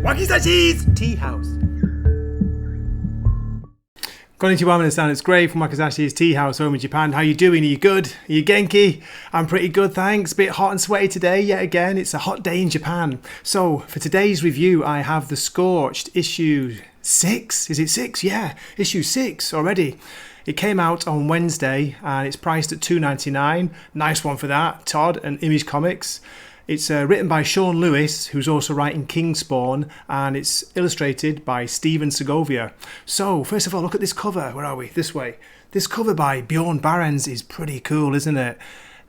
Wakizashi's Tea House. Konnichiwa, minasan. It's Gray from Wakizashi's Tea House home in Japan. How you doing? Are you good? Are you genki? I'm pretty good, thanks. Bit hot and sweaty today, yet again. It's a hot day in Japan. So, for today's review, I have the Scorched issue 6. Is it 6? Yeah, issue 6 already. It came out on Wednesday and it's priced at $2.99. Nice one for that. Todd and Image Comics. It's written by Sean Lewis, who's also writing Kingspawn, and it's illustrated by Stephen Segovia. So, first of all, look at this cover. Where are we? This way. This cover by Bjorn Barends is pretty cool, isn't it?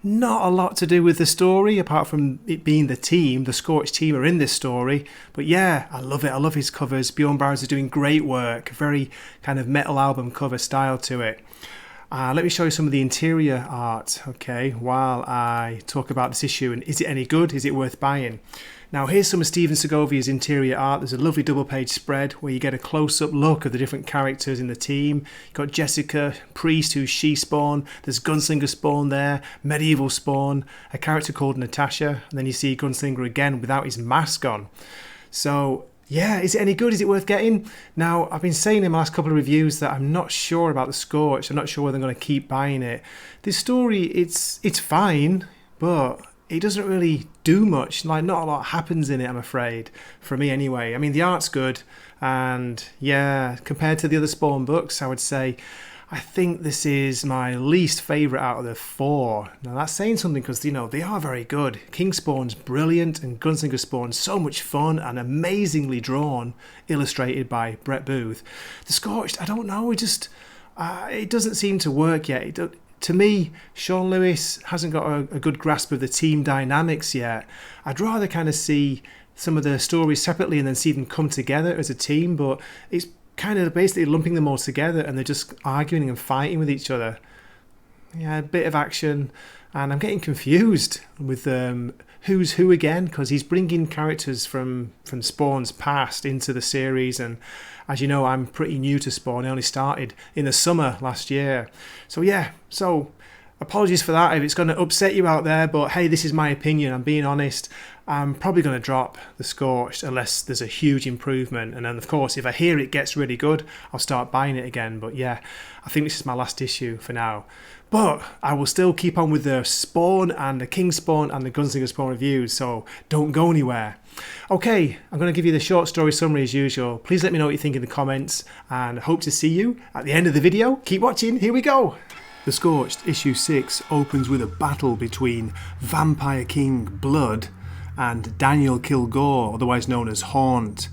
Not a lot to do with the story, apart from it being the team. The Scorched team are in this story. But yeah, I love it. I love his covers. Bjorn Barends is doing great work. Very kind of metal album cover style to it. Let me show you some of the interior art, okay, while I talk about this issue and is it any good, is it worth buying? Now here's some of Stephen Segovia's interior art. There's a lovely double page spread where you get a close-up look of the different characters in the team. You've got Jessica, Priest, who's She-Spawn, there's Gunslinger Spawn there, Medieval Spawn, a character called Natasha, and then you see Gunslinger again without his mask on. So yeah, is it any good? Is it worth getting? Now, I've been saying in my last couple of reviews that I'm not sure about the Scorched. I'm not sure whether I'm going to keep buying it. This story, it's fine, but it doesn't really do much. Like, not a lot happens in it, I'm afraid. For me, anyway. I mean, the art's good, and yeah, compared to the other Spawn books, I would say I think this is my least favourite out of the 4. Now that's saying something because, you know, they are very good. Kingspawn's brilliant and Gunslinger Spawn's so much fun and amazingly drawn, illustrated by Brett Booth. The Scorched, I don't know, it doesn't seem to work yet. To me, Sean Lewis hasn't got a good grasp of the team dynamics yet. I'd rather kind of see some of the stories separately and then see them come together as a team, but it's kind of basically lumping them all together and they're just arguing and fighting with each other. Yeah, a bit of action, and I'm getting confused with who's who again, because he's bringing characters from Spawn's past into the series, and as you know, I'm pretty new to Spawn. I only started in the summer last year. So yeah, apologies for that if it's going to upset you out there, but hey, this is my opinion. I'm being honest. I'm probably going to drop the Scorched unless there's a huge improvement, and then of course if I hear it gets really good, I'll start buying it again. But yeah, I think this is my last issue for now. But I will still keep on with the Spawn and the Kingspawn and the Gunslinger Spawn reviews, so don't go anywhere. Okay, I'm going to give you the short story summary as usual. Please let me know what you think in the comments, and I hope to see you at the end of the video. Keep watching, here we go! The Scorched issue 6 opens with a battle between Vampire King Blood and Daniel Kilgore, otherwise known as Haunt.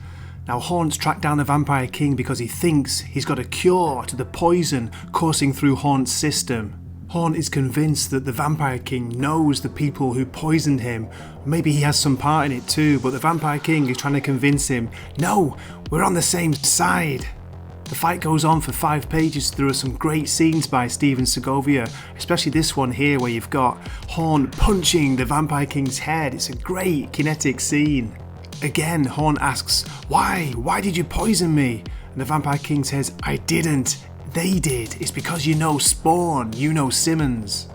Now Haunt's tracked down the Vampire King because he thinks he's got a cure to the poison coursing through Haunt's system. Haunt is convinced that the Vampire King knows the people who poisoned him. Maybe he has some part in it too, but the Vampire King is trying to convince him, no, we're on the same side. The fight goes on for 5 pages. There are some great scenes by Stephen Segovia, especially this one here where you've got Haunt punching the Vampire King's head. It's a great kinetic scene. Again, Haunt asks, why? Why did you poison me? And the Vampire King says, I didn't. They did. It's because you know Spawn, you know Simmons.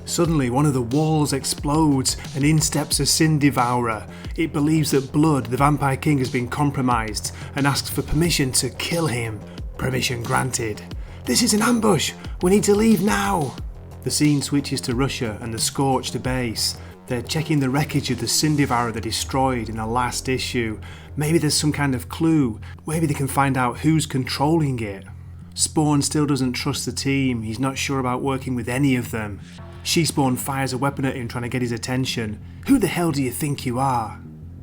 Suddenly, one of the walls explodes and in steps a Sin Devourer. It believes that Blood, the Vampire King, has been compromised and asks for permission to kill him. Permission granted. This is an ambush! We need to leave now! The scene switches to Russia and the Scorched base. They're checking the wreckage of the Sin Devourer they destroyed in the last issue. Maybe there's some kind of clue. Maybe they can find out who's controlling it. Spawn still doesn't trust the team. He's not sure about working with any of them. She-Spawn fires a weapon at him trying to get his attention. Who the hell do you think you are?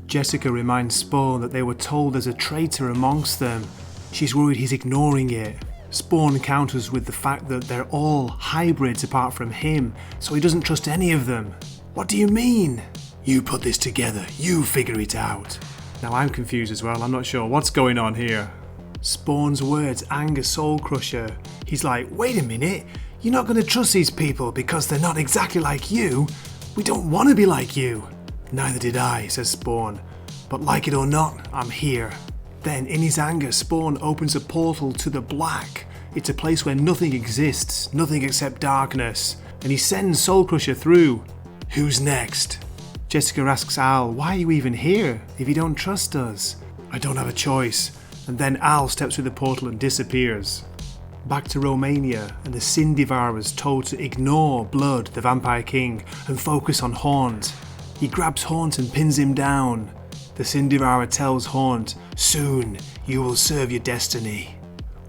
Jessica reminds Spawn that they were told there's a traitor amongst them. She's worried he's ignoring it. Spawn counters with the fact that they're all hybrids apart from him, so he doesn't trust any of them. What do you mean? You put this together, you figure it out. Now I'm confused as well, I'm not sure what's going on here. Spawn's words anger Soul Crusher. He's like, wait a minute, you're not going to trust these people because they're not exactly like you. We don't want to be like you. Neither did I, says Spawn. But like it or not, I'm here. Then, in his anger, Spawn opens a portal to the black. It's a place where nothing exists, nothing except darkness. And he sends Soul Crusher through. Who's next? Jessica asks Al, why are you even here if you don't trust us? I don't have a choice. And then Al steps through the portal and disappears. Back to Romania, and the Sin Devourer's told to ignore Blood, the Vampire King, and focus on Haunt. He grabs Haunt and pins him down. The Sin Devourer tells Haunt, soon you will serve your destiny.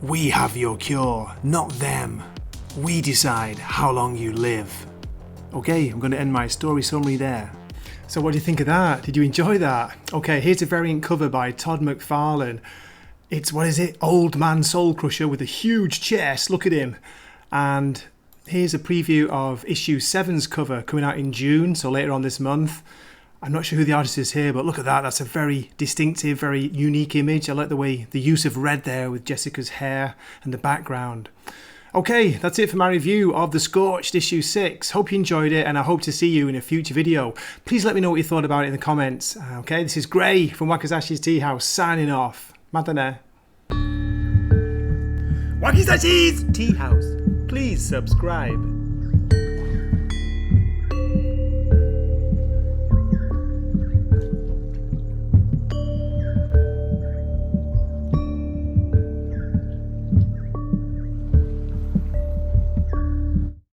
We have your cure, not them. We decide how long you live. Okay, I'm going to end my story summary there. So what do you think of that? Did you enjoy that? Okay, here's a variant cover by Todd McFarlane. It's, what is it? Old Man Soul Crusher with a huge chest. Look at him. And here's a preview of issue 7's cover coming out in June, so later on this month. I'm not sure who the artist is here, but look at that. That's a very distinctive, very unique image. I like the use of red there with Jessica's hair and the background. Okay, that's it for my review of The Scorched issue 6. Hope you enjoyed it, and I hope to see you in a future video. Please let me know what you thought about it in the comments. Okay, this is Gray from Wakizashi's Tea House signing off. Matane. Wakizashi's Tea House. Please subscribe.